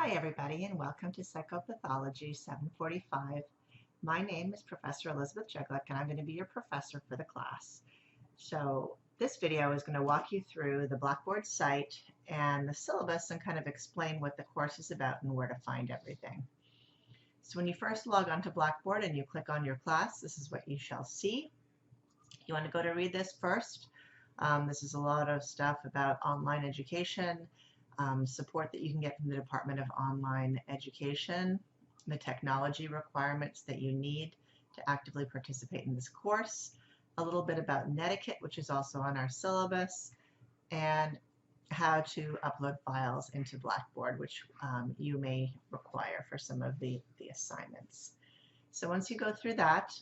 Hi everybody and welcome to Psychopathology 745. My name is Professor Elizabeth Jeglick and I'm going to be your professor for the class. So this video is going to walk you through the Blackboard site and the syllabus and kind of explain what the course is about and where to find everything. So when you first log onto Blackboard and you click on your class, this is what you shall see. You want to go to read this first. This is a lot of stuff about online education, support that you can get from the Department of Online Education, the technology requirements that you need to actively participate in this course, a little bit about netiquette, which is also on our syllabus, and how to upload files into Blackboard, which you may require for some of the assignments. So once you go through that,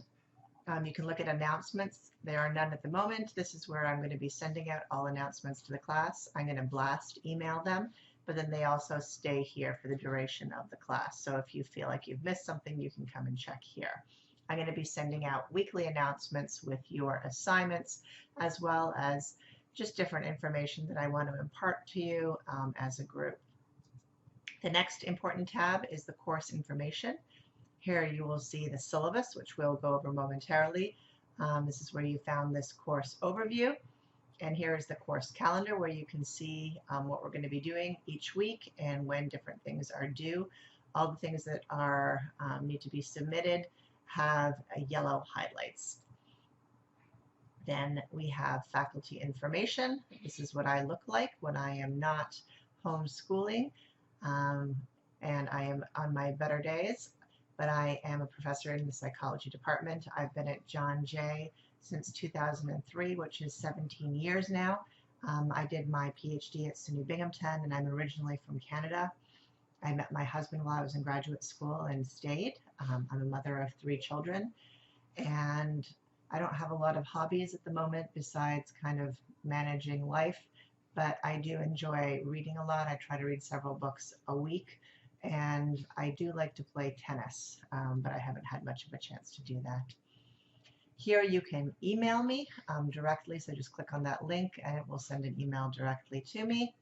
you can look at announcements. There are none at the moment. This is where I'm going to be sending out all announcements to the class. I'm going to blast email them, but then they also stay here for the duration of the class. So if you feel like you've missed something, you can come and check here. I'm going to be sending out weekly announcements with your assignments, as well as just different information that I want to impart to you as a group. The next important tab is the course information. Here you will see the syllabus, which we'll go over momentarily. This is where you found this course overview. And here is the course calendar where you can see what we're going to be doing each week and when different things are due. All the things that are need to be submitted have yellow highlights. Then we have faculty information. This is what I look like when I am not homeschooling and I am on my better days. But I am a professor in the psychology department. I've been at John Jay since 2003, which is 17 years now. I did my Ph.D. at SUNY Binghamton, and I'm originally from Canada. I met my husband while I was in graduate school and stayed. I'm a mother of 3 children, and I don't have a lot of hobbies at the moment besides kind of managing life, but I do enjoy reading a lot. I try to read several books a week. And I do like to play tennis, but I haven't had much of a chance to do that. Here you can email me directly, so just click on that link and it will send an email directly to me.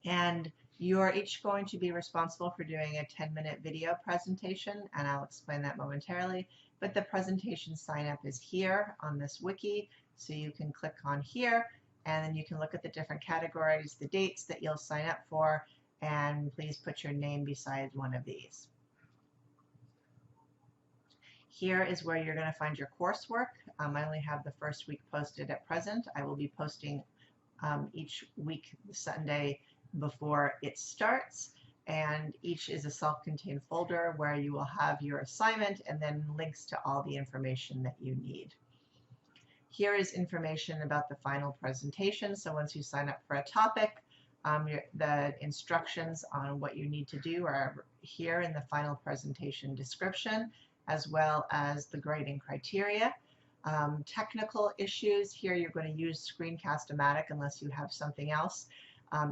And you are each going to be responsible for doing a 10-minute video presentation, and I'll explain that momentarily. But the presentation sign-up is here on this wiki, so you can click on here, and then you can look at the different categories, the dates that you'll sign up for, and please put your name beside one of these. Here is where you're going to find your coursework. I only have the first week posted at present. I will be posting each week Sunday before it starts, and each is a self-contained folder where you will have your assignment and then links to all the information that you need. Here is information about the final presentation. So once you sign up for a topic, the instructions on what you need to do are here in the final presentation description, as well as the grading criteria. Technical issues, here you're going to use Screencast-O-Matic unless you have something else.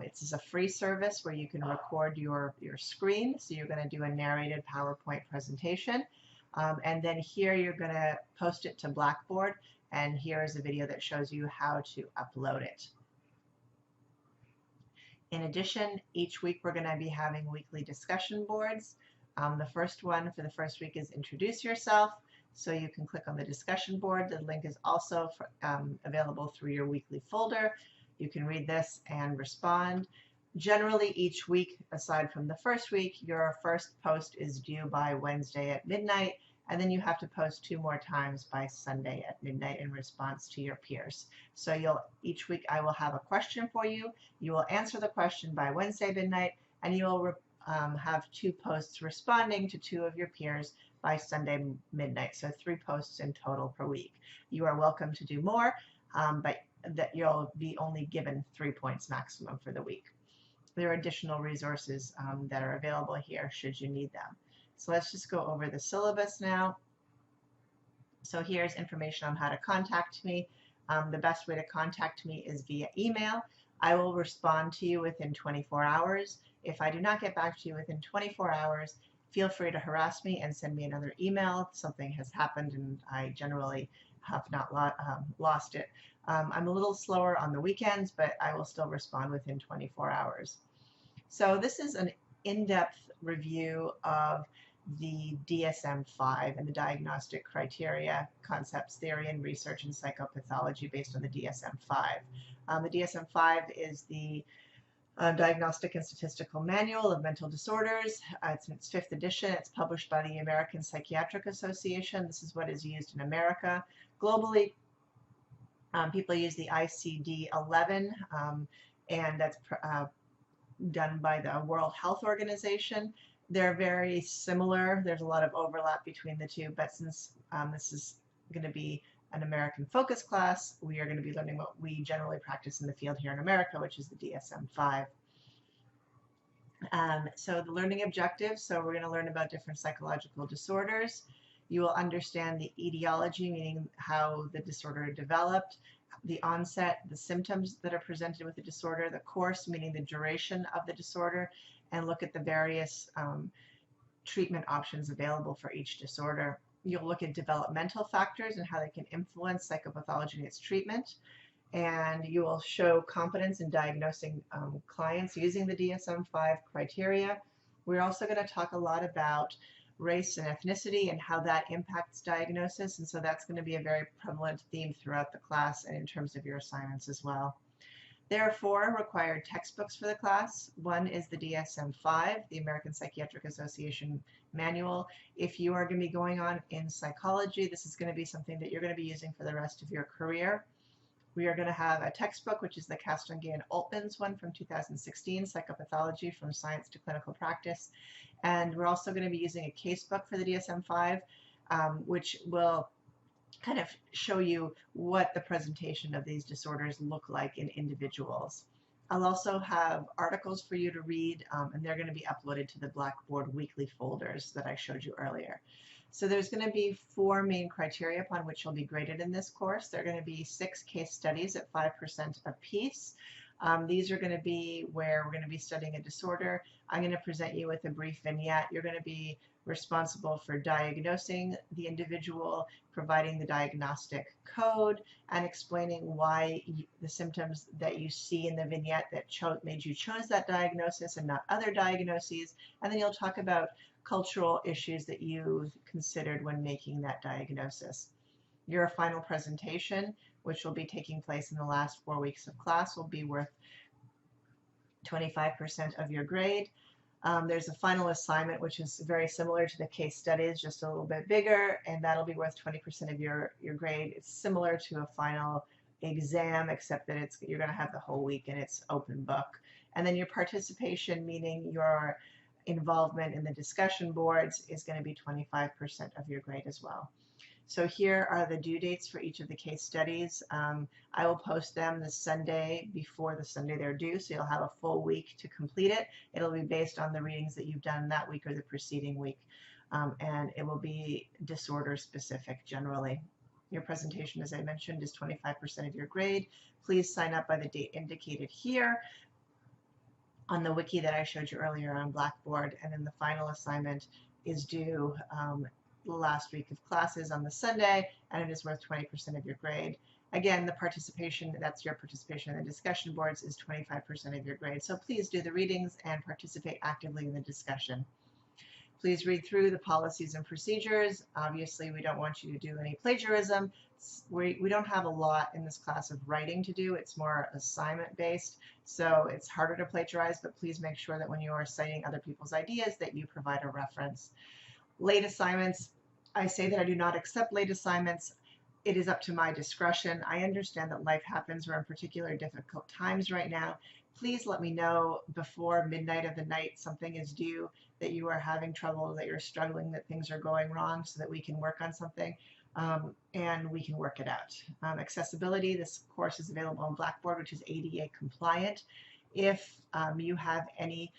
It's a free service where you can record your screen, so you're going to do a narrated PowerPoint presentation. And then here you're going to post it to Blackboard, and here is a video that shows you how to upload it. In addition, each week we're going to be having weekly discussion boards. The first one for the first week is Introduce Yourself. So you can click on the discussion board. The link is also available through your weekly folder. You can read this and respond. Generally, each week, aside from the first week, your first post is due by Wednesday at midnight, and then you have to post 2 more times by Sunday at midnight in response to your peers. So each week I will have a question for you. You will answer the question by Wednesday midnight, and you will have 2 posts responding to 2 of your peers by Sunday midnight. So 3 posts in total per week. You are welcome to do more, but that you'll be only given 3 points maximum for the week. There are additional resources that are available here should you need them. So let's just go over the syllabus now. So here's information on how to contact me. The best way to contact me is via email. I will respond to you within 24 hours. If I do not get back to you within 24 hours, feel free to harass me and send me another email. Something has happened and I generally have not lost it. I'm a little slower on the weekends, but I will still respond within 24 hours. So this is an in-depth review of the DSM-5 and the diagnostic criteria, concepts, theory, and research in psychopathology based on the DSM-5. The DSM-5 is the Diagnostic and Statistical Manual of Mental Disorders. It's in its 5th edition. It's published by the American Psychiatric Association. This is what is used in America. Globally, people use the ICD-11, and that's done by the World Health Organization. They're very similar. There's a lot of overlap between the two, but since this is going to be an American focus class, we are going to be learning what we generally practice in the field here in America, which is the DSM-5. So the learning objectives, so we're going to learn about different psychological disorders. You will understand the etiology, meaning how the disorder developed, the onset, the symptoms that are presented with the disorder, the course, meaning the duration of the disorder, and look at the various treatment options available for each disorder. You'll look at developmental factors and how they can influence psychopathology and its treatment. And you will show competence in diagnosing clients using the DSM-5 criteria. We're also going to talk a lot about race and ethnicity and how that impacts diagnosis, and so that's going to be a very prevalent theme throughout the class and in terms of your assignments as well. There are 4 required textbooks for the class. One is the DSM-5, the American Psychiatric Association manual. If you are going to be going on in psychology, this is going to be something that you're going to be using for the rest of your career. We are going to have a textbook, which is the Castonguay and Altman's one from 2016, Psychopathology from Science to Clinical Practice. And we're also going to be using a casebook for the DSM-5, which will kind of show you what the presentation of these disorders look like in individuals. I'll also have articles for you to read, and they're going to be uploaded to the Blackboard weekly folders that I showed you earlier. So there's going to be 4 main criteria upon which you'll be graded in this course. There are going to be 6 case studies at 5% apiece. These are going to be where we're going to be studying a disorder. I'm going to present you with a brief vignette. You're going to be responsible for diagnosing the individual, providing the diagnostic code, and explaining why the symptoms that you see in the vignette that made you choose that diagnosis and not other diagnoses. And then you'll talk about cultural issues that you considered when making that diagnosis. Your final presentation, which will be taking place in the last 4 weeks of class, will be worth 25% of your grade. There's a final assignment, which is very similar to the case studies, just a little bit bigger, and that'll be worth 20% of your grade. It's similar to a final exam, except that you're going to have the whole week and it's open book. And then your participation, meaning your involvement in the discussion boards, is going to be 25% of your grade as well. So here are the due dates for each of the case studies. I will post them the Sunday before the Sunday they're due, so you'll have a full week to complete it. It'll be based on the readings that you've done that week or the preceding week, and it will be disorder specific generally. Your presentation, as I mentioned, is 25% of your grade. Please sign up by the date indicated here on the wiki that I showed you earlier on Blackboard, and then the final assignment is due the last week of classes on the Sunday, and it is worth 20% of your grade. Again, the participation, that's your participation in the discussion boards, is 25% of your grade. So please do the readings and participate actively in the discussion. Please read through the policies and procedures. Obviously, we don't want you to do any plagiarism. We don't have a lot in this class of writing to do. It's more assignment based, so it's harder to plagiarize, but please make sure that when you are citing other people's ideas that you provide a reference. Late assignments, I say that I do not accept late assignments. It is up to my discretion. I understand that life happens. We're in particular difficult times right now. Please let me know before midnight of the night something is due, that you are having trouble, that you're struggling, that things are going wrong, so that we can work on something and we can work it out. Accessibility, this course is available on Blackboard, which is ADA compliant. If you have any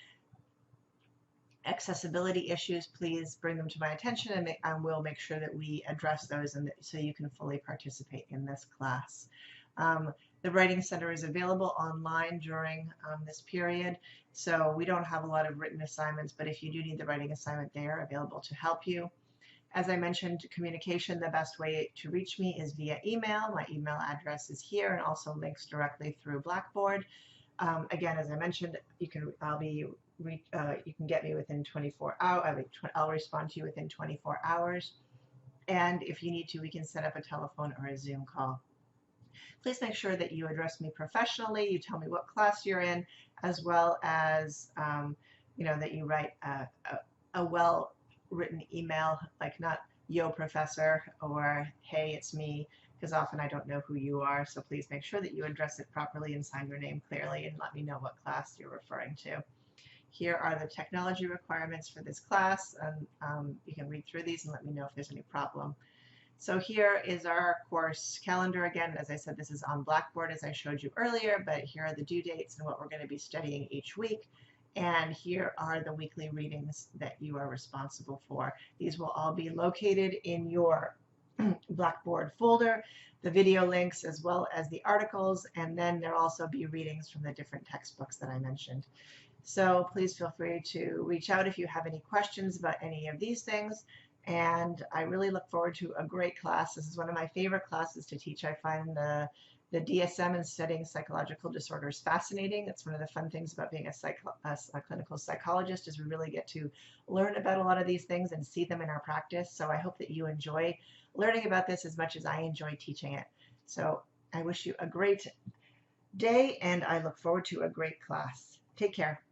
accessibility issues, please bring them to my attention, and we'll make sure that we address those so you can fully participate in this class. The Writing Center is available online during this period, so we don't have a lot of written assignments, but if you do need the writing assignment, they are available to help you. As I mentioned, communication, the best way to reach me is via email. My email address is here and also links directly through Blackboard. Again, as I mentioned, you can get me within 24 hours. I'll respond to you within 24 hours. And if you need to, we can set up a telephone or a Zoom call. Please make sure that you address me professionally. You tell me what class you're in, as well as that you write a well-written email, like not "Yo, professor" or "Hey, it's me," because often I don't know who you are. So please make sure that you address it properly and sign your name clearly, and let me know what class you're referring to. Here are the technology requirements for this class, and you can read through these and let me know if there's any problem. So here is our course calendar. Again, as I said, this is on Blackboard as I showed you earlier, but here are the due dates and what we're going to be studying each week. And here are the weekly readings that you are responsible for. These will all be located in your Blackboard folder, the video links as well as the articles, and then there'll also be readings from the different textbooks that I mentioned. So please feel free to reach out if you have any questions about any of these things. And I really look forward to a great class. This is one of my favorite classes to teach. I find the DSM and studying psychological disorders fascinating. It's one of the fun things about being a clinical psychologist is we really get to learn about a lot of these things and see them in our practice. So I hope that you enjoy learning about this as much as I enjoy teaching it. So I wish you a great day, and I look forward to a great class. Take care.